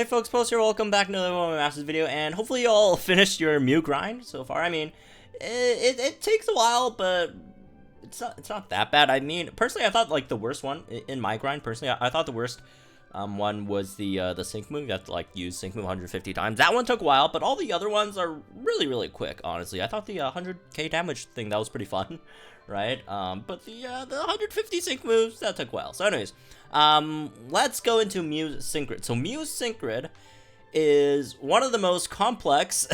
Hey folks, Post here, welcome back to another one of my Masters video, and hopefully you all finished your MEW grind so far. I mean, it takes a while, but it's not that bad. I mean, personally, I thought like the worst one in my grind, personally, I thought the worst one was the sync move. You have to like use sync move 150 times. That one took a while, but all the other ones are really quick, honestly. I thought the 100k damage thing, that was pretty fun, right? But the 150 sync moves, that took a while. So anyways, let's go into Muse Secret. So Muse Secret is one of the most complex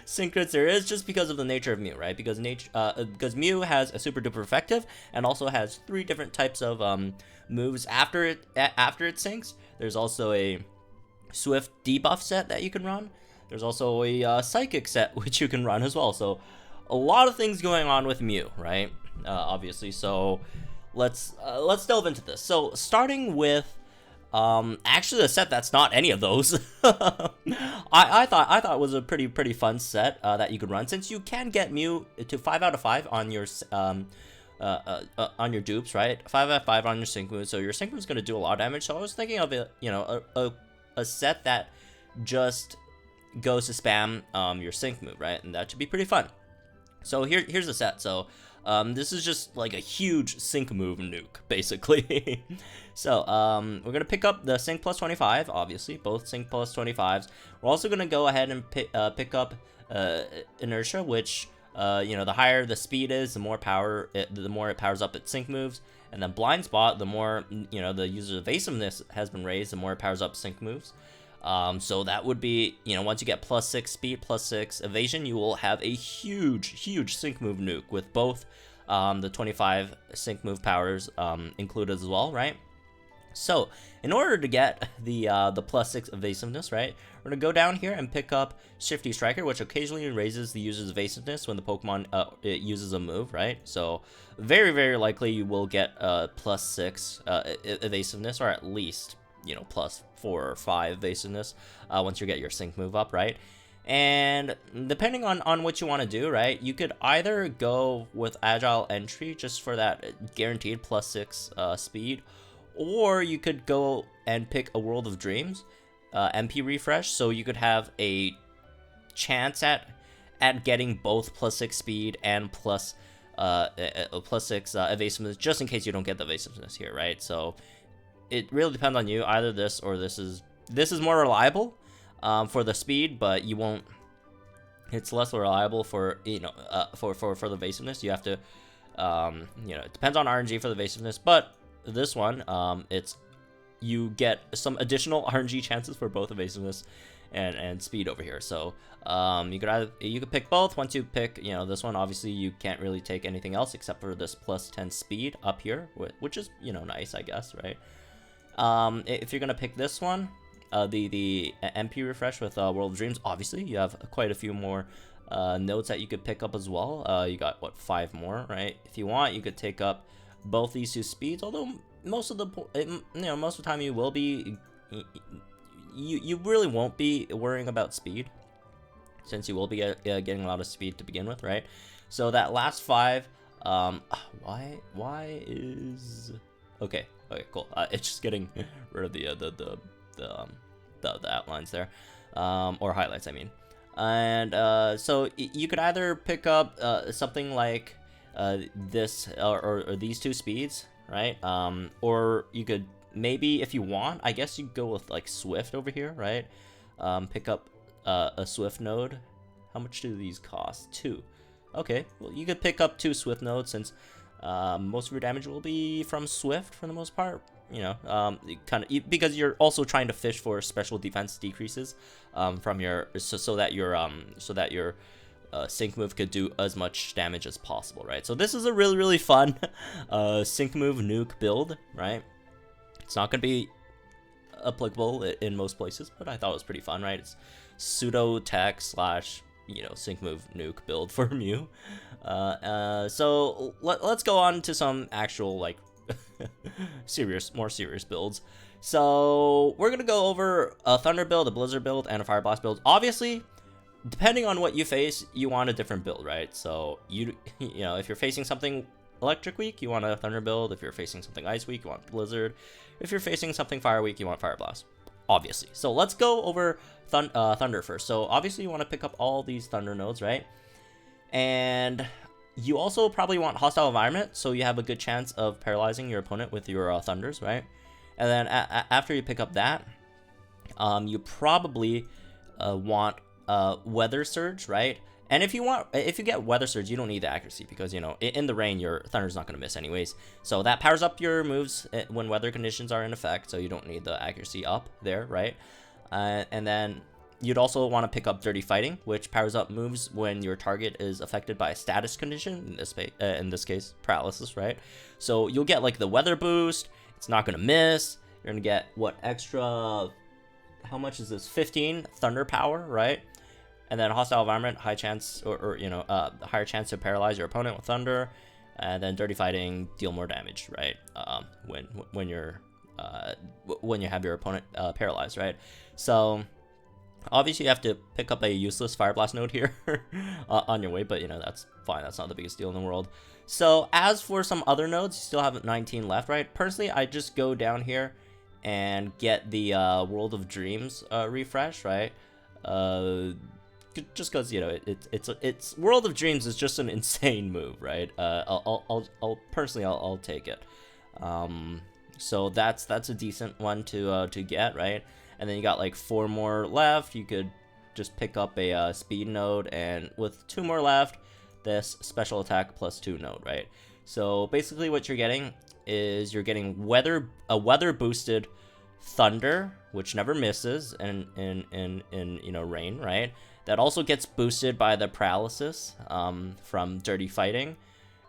secrets there is, just because of the nature of Mew, right? Because because Mew has a super duper effective and also has 3 different types of moves after it syncs. There's also a Swift debuff set that you can run. There's also a Psychic set which you can run as well. So a lot of things going on with Mew, right? Obviously. So let's delve into this. So starting with actually a set that's not any of those. I thought it was a pretty fun set that you could run, since you can get Mew to 5 out of 5 on your dupes, right? 5 out of 5 on your sync move, so your sync move is going to do a lot of damage. So I was thinking of it, you know, a set that just goes to spam your sync move, right? And that should be pretty fun. So here's the set. So this is just like a huge sync move nuke, basically. So we're gonna pick up the sync plus 25, obviously, both sync plus 25s. We're also gonna go ahead and pick up inertia, which you know, the higher the speed is, the more it powers up its sync moves. And then blind spot, the more, you know, the user's evasiveness has been raised, the more it powers up sync moves. So that would be, you know, once you get plus 6 speed, plus 6 evasion, you will have a huge sync move nuke with both the 25 sync move powers included as well, right? So in order to get the plus 6 evasiveness, right, we're gonna go down here and pick up Shifty Striker, which occasionally raises the user's evasiveness when the Pokemon it uses a move, right? So very likely you will get plus 6 evasiveness, or at least, you know, plus 4 or 5 evasiveness once you get your sync move up, right? And depending on what you want to do, right, you could either go with Agile Entry just for that guaranteed plus 6 speed, or you could go and pick a World of Dreams MP refresh, so you could have a chance at getting both plus 6 speed and plus 6 evasiveness, just in case you don't get the evasiveness here, right? So it really depends on you. Either this or this is more reliable for the speed, but you won't. It's less reliable for, you know, for the evasiveness. You have to, you know, it depends on RNG for the evasiveness, but this one, you get some additional RNG chances for both evasiveness and speed over here. So you could pick both. Once you pick, you know, this one, obviously you can't really take anything else except for this plus 10 speed up here, which is, you know, nice, I guess, right? If you're gonna pick this one, the MP refresh with World of Dreams, obviously you have quite a feof more notes that you could pick up as well. You got, what, 5 more, right? If you want, you could take up both these 2 speeds, although most of the time you will be, you really won't be worrying about speed, since you will be getting a lot of speed to begin with, right? So that last 5, why is okay, cool. It's just getting rid of the outlines there, or highlights, I mean. And so you could either pick up something like this or these 2 speeds, right? Or you could, maybe if you want, I guess you go with like Swift over here, right? Pick up a Swift node. How much do these cost? 2. Okay, well, you could pick up 2 Swift nodes, since most of your damage will be from Swift for the most part, you know, because you're also trying to fish for special defense decreases from your, so that your sync move could do as much damage as possible, right? So this is a really fun sync move nuke build, right? It's not gonna be applicable in most places, but I thought it was pretty fun, right? It's pseudo tech slash, you know, sync move nuke build for Mew. So let's go on to some actual, like, more serious builds. So we're gonna go over a Thunder build, a Blizzard build, and a Fire Blast build. Obviously, depending on what you face, you want a different build, right? So you know, if you're facing something Electric week, you want a Thunder build. If you're facing something Ice week, you want Blizzard. If you're facing something Fire week, you want Fire Blast. obviously. So let's go over Thunder first. So obviously you want to pick up all these Thunder nodes, right? And you also probably want Hostile Environment, so you have a good chance of paralyzing your opponent with your Thunders, right? And then after you pick up that, you probably want Weather Surge, right? And if you get Weather Surge, you don't need the accuracy because, you know, in the rain, your Thunder's not going to miss anyways. So that powers up your moves when weather conditions are in effect, so you don't need the accuracy up there, right? And then you'd also want to pick up Dirty Fighting, which powers up moves when your target is affected by a status condition, in this case, paralysis, right? So you'll get like the weather boost, it's not going to miss, you're going to get what extra, how much is this, 15 thunder power, right? And then Hostile Environment, high chance, or you know, higher chance to paralyze your opponent with thunder, and then Dirty Fighting, deal more damage, right? When you have your opponent paralyzed, right? So obviously you have to pick up a useless Fire Blast node here on your way, but you know, that's fine. That's not the biggest deal in the world. So as for some other nodes, you still have 19 left, right? Personally, I just go down here and get the World of Dreams refresh, right? Just because, you know, it's World of Dreams is just an insane move, right? I'll personally take it. So that's a decent one to get, right? And then you got like 4 more left. You could just pick up a speed node, and with 2 more left, this special attack +2 node, right? So basically, what you're getting is you're getting a weather boosted thunder, which never misses in you know, rain, right? That also gets boosted by the paralysis from Dirty Fighting.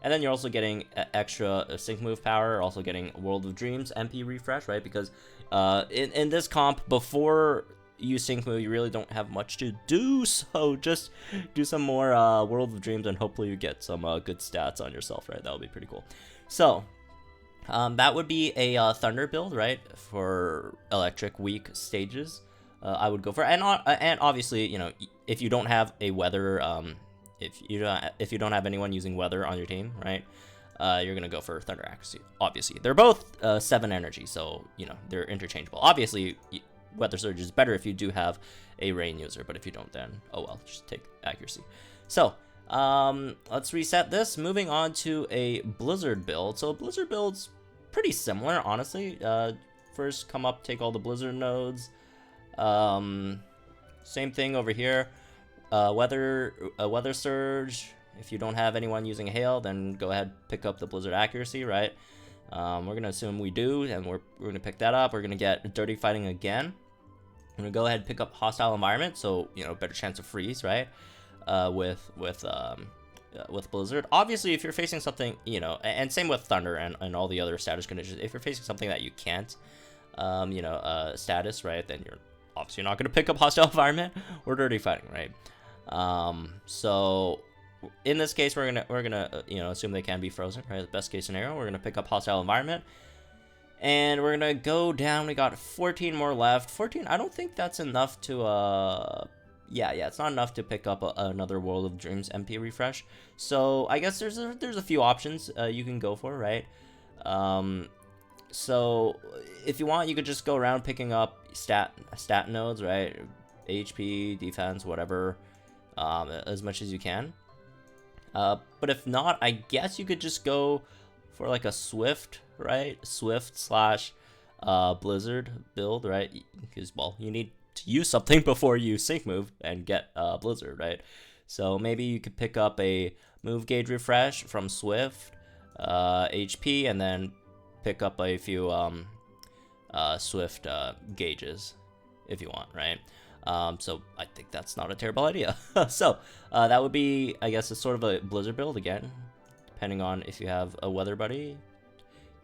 And then you're also getting extra sync move power, also getting World of Dreams MP refresh, right? Because in this comp, before you sync move, you really don't have much to do. So just do some more World of Dreams, and hopefully you get some good stats on yourself, right? That would be pretty cool. So that would be a Thunder build, right? For electric weak stages. I would go for, and obviously, you know, if you don't have a weather, if you don't have anyone using weather on your team, right, you're gonna go for Thunder accuracy. Obviously, they're both 7 energy, so you know, they're interchangeable. Obviously, Weather Surge is better if you do have a rain user, but if you don't, then oh well, just take accuracy. So let's reset this. Moving on to a Blizzard build. So Blizzard build's pretty similar, honestly. First, come up, take all the Blizzard nodes. Same thing over here. Weather Surge. If you don't have anyone using Hail, then go ahead, pick up the Blizzard accuracy, right? We're gonna assume we do, and we're gonna pick that up. We're gonna get Dirty Fighting again. I'm gonna go ahead and pick up Hostile Environment, so you know, better chance of freeze, right? With Blizzard. Obviously, if you're facing something, you know, and same with Thunder and all the other status conditions. If you're facing something that you can't, you know, status, right, then you're obviously not going to pick up Hostile Environment or Dirty Fighting, right? So in this case, we're gonna you know, assume they can be frozen, right? The best case scenario, we're gonna pick up Hostile Environment, and we're gonna go down. We got 14 more left. 14. I don't think that's enough to yeah, it's not enough to pick up another World of Dreams MP refresh. So I guess there's a few options you can go for, right? So if you want, you could just go around picking up stat nodes, right? HP, defense, whatever, as much as you can. But if not, I guess you could just go for like a Swift, right? Swift / Blizzard build, right? Because, well, you need to use something before you sync move and get Blizzard, right? So maybe you could pick up a move gauge refresh from Swift, HP, and then pick up a few Swift gauges if you want, right? So I think that's not a terrible idea. So that would be, I guess, a sort of a Blizzard build again, depending on if you have a Weather Buddy.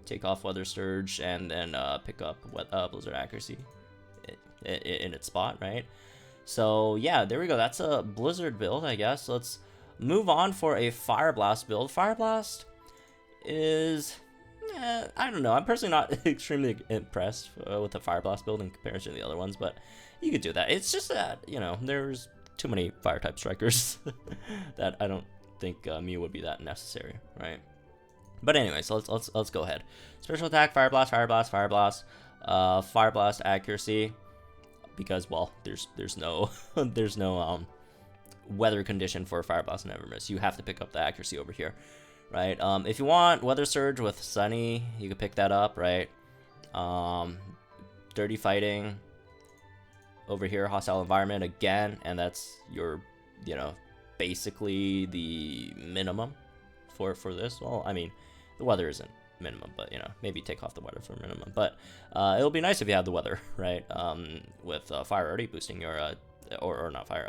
Take off Weather Surge and then pick up Blizzard accuracy in its spot, right? So yeah, there we go. That's a Blizzard build, I guess. Let's move on for a Fire Blast build. Fire Blast is, I don't know. I'm personally not extremely impressed with the Fire Blast build in comparison to the other ones, but you could do that. It's just that, you know, there's too many fire type strikers that I don't think MEW would be that necessary, right? But anyway, so let's go ahead. Special attack, Fire Blast, Fire Blast, Fire Blast, Fire Blast accuracy. because, well, there's no there's no weather condition for Fire Blast and Never Miss. You have to pick up the accuracy over here, right? If you want Weather Surge with Sunny, you can pick that up, right? Dirty Fighting over here, Hostile Environment again, and that's your, you know, basically the minimum for this. Well, I mean, the weather isn't minimum, but, you know, maybe take off the weather for minimum. But it'll be nice if you have the weather, right? With fire already boosting your or not fire,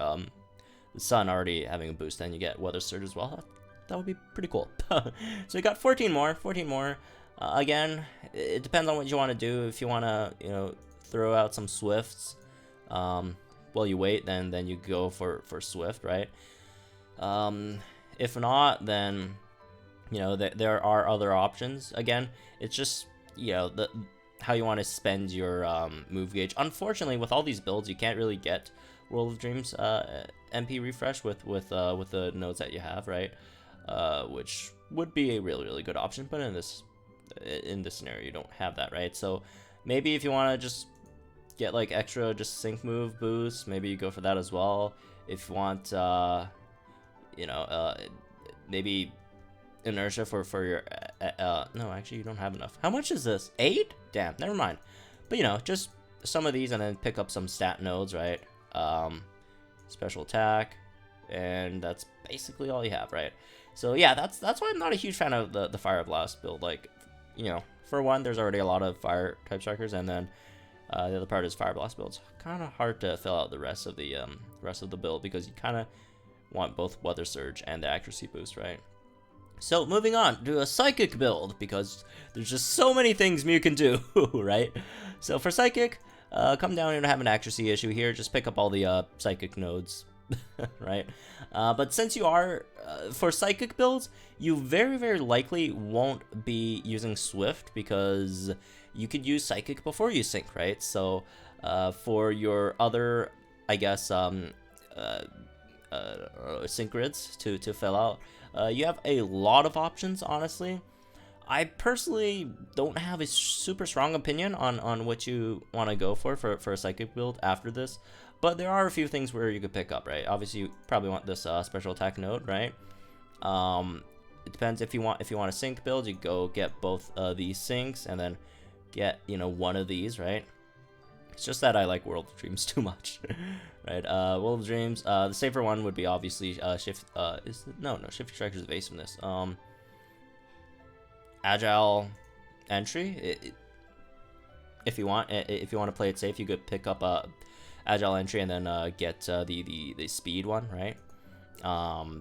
the sun already having a boost, then you get Weather Surge as well. That would be pretty cool. So you got 14 more. Again, it depends on what you want to do. If you want to, you know, throw out some Swifts while you wait, then you go for Swift, right? If not, then, you know, there are other options. Again, it's just, you know, how you want to spend your move gauge. Unfortunately, with all these builds, you can't really get World of Dreams MP refresh with the nodes that you have, right? Which would be a really good option, but in this scenario, you don't have that, right? So maybe if you want to just get like extra just sync move boost, maybe you go for that as well. If you want, you know, maybe inertia for your no, actually you don't have enough. How much is this? 8? Damn, never mind. But, you know, just some of these and then pick up some stat nodes, right? Special attack, and that's basically all you have, right? So yeah, that's why I'm not a huge fan of the Fire Blast build. Like, you know, for one, there's already a lot of fire type strikers, and then the other part is Fire Blast builds. Kind of hard to fill out the rest of the build because you kind of want both Weather Surge and the accuracy boost, right? So moving on to a Psychic build, because there's just so many things Mew can do, right? So for Psychic, come down and have an accuracy issue here. Just pick up all the Psychic nodes, right? But since you are, for Psychic builds, you very likely won't be using Swift because you could use Psychic before you Sync, right? So for your other, I guess, sync grids to fill out, you have a lot of options, honestly. I personally don't have a super strong opinion on what you want to go for a Psychic build after this, but there are a few things where you could pick up, right? Obviously, you probably want this special attack node, right? It depends if you want a sync build, you go get both these syncs and then get, you know, one of these, right? It's just that I like World of Dreams too much, right? World of Dreams, the safer one would be obviously Shift. Shifty Striker's evasiveness. Agile entry. If you want to play it safe, you could pick up agile entry and then get the speed one, right?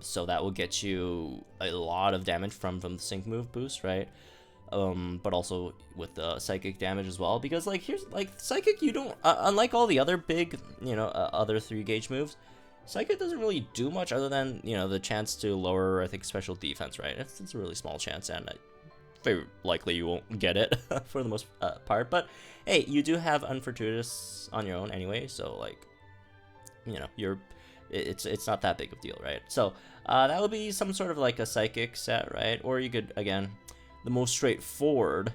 So that will get you a lot of damage from the sync move boost, right? But also with the psychic damage as well, because like here's like psychic, you don't unlike all the other big, you know, other 3 gauge moves, psychic doesn't really do much other than, you know, the chance to lower, I think, special defense, right? It's a really small chance, and very likely you won't get it for the most part. But hey, you do have Unfortuitous on your own anyway, so like, you know, it's not that big of a deal, right? So that would be some sort of like a psychic set, right? Or you could, again, the most straightforward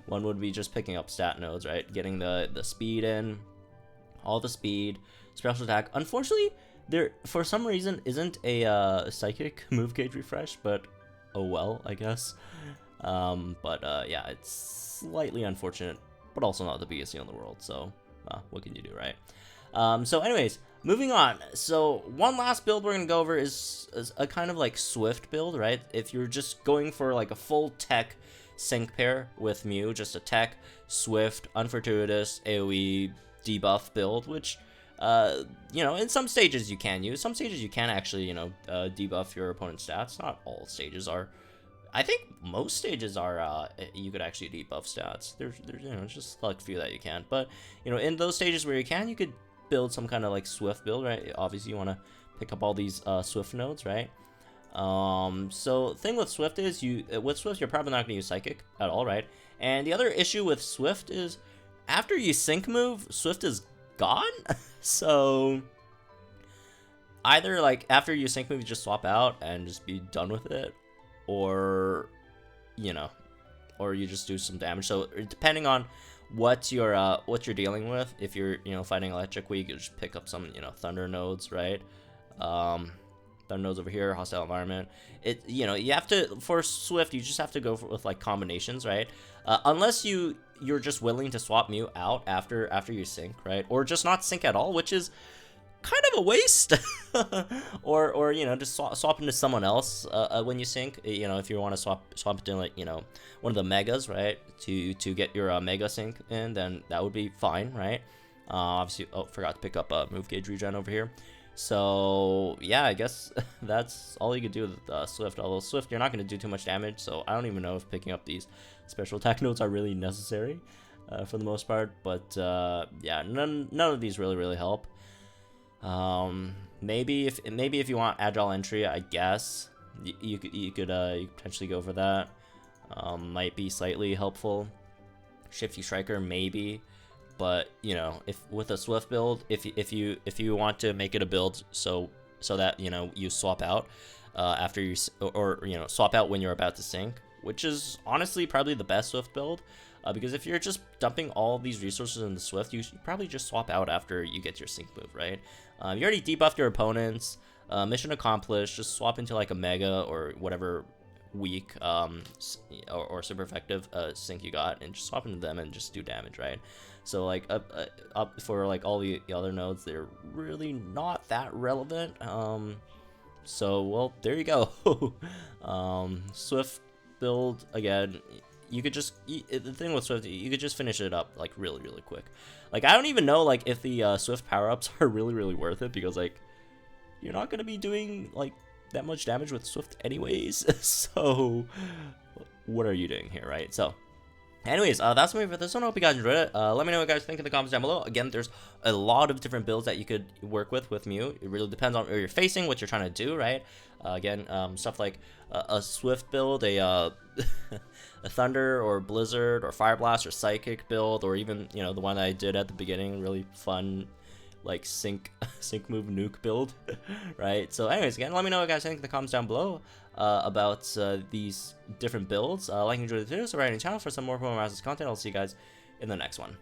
one would be just picking up stat nodes, right? Getting the speed in, all the speed, special attack. Unfortunately, there for some reason isn't a psychic move gauge refresh, but oh well, I guess. Yeah, it's slightly unfortunate, but also not the biggest deal in the world. So what can you do, right? So anyways, moving on. So one last build we're gonna go over is a kind of like Swift build, right? If you're just going for like a full tech sync pair with Mew, just a tech, Swift, Unfortuitous, AoE, debuff build, which you know, in some stages you can use. Some stages you can actually, you know, debuff your opponent's stats. Not all stages are. I think most stages are, you could actually debuff stats. There's you know, just like a few that you can't. But, you know, in those stages where you can, you could build some kind of like Swift build, right? Obviously you want to pick up all these Swift nodes, right? So thing with Swift is with Swift you're probably not going to use Psychic at all, right? And the other issue with Swift is after you sync move, Swift is gone. So either like after you sync move, you just swap out and just be done with it, or, you know, or you just do some damage. So depending on what you're dealing with. If you're, you know, fighting electric, you could just pick up some, you know, thunder nodes, right? Thunder nodes over here, hostile environment. You know, you have to, for Swift, you just have to go with like combinations, right? Unless you're just willing to swap Mew out after you sync, right? Or just not sync at all, which is kind of a waste. or you know, just swap into someone else when you sync. You know, if you want to swap into, like, you know, one of the megas, right, to get your mega sync in, then that would be fine, right? Obviously, oh, forgot to pick up move gauge regen over here. So yeah, I guess that's all you could do with Swift. Although Swift, you're not going to do too much damage, so I don't even know if picking up these special attack nodes are really necessary for the most part. But yeah, none of these really help. Maybe if you want agile entry, I guess you could potentially go for that. Might be slightly helpful. Shifty Striker, maybe. But, you know, if with a Swift build, if you want to make it a build so that, you know, you swap out after you, or you know, swap out when you're about to sync, which is honestly probably the best Swift build, because if you're just dumping all these resources in the Swift, you should probably just swap out after you get your sync move, right? You already debuffed your opponents. Mission accomplished. Just swap into like a mega or whatever weak or super effective sync you got, and just swap into them and just do damage, right? So like up for like all the other nodes, they're really not that relevant. So well, there you go. Swift build again. You could just, the thing with Swift, you could just finish it up like really quick. Like, I don't even know like if the Swift power-ups are really worth it, because like you're not gonna be doing like that much damage with Swift anyways. So what are you doing here, right? So anyways, that's me for this one. I hope you guys enjoyed it. Let me know what you guys think in the comments down below. Again, there's a lot of different builds that you could work with Mew. It really depends on where you're facing, what you're trying to do, right? Again, stuff like a Swift build, a Thunder or Blizzard or Fire Blast or Psychic build, or even, you know, the one that I did at the beginning, really fun, like sync move nuke build, right? So anyways, again, let me know what you guys think in the comments down below about these different builds. Like and enjoy the video, subscribe to the channel for some more Masters content. I'll see you guys in the next one.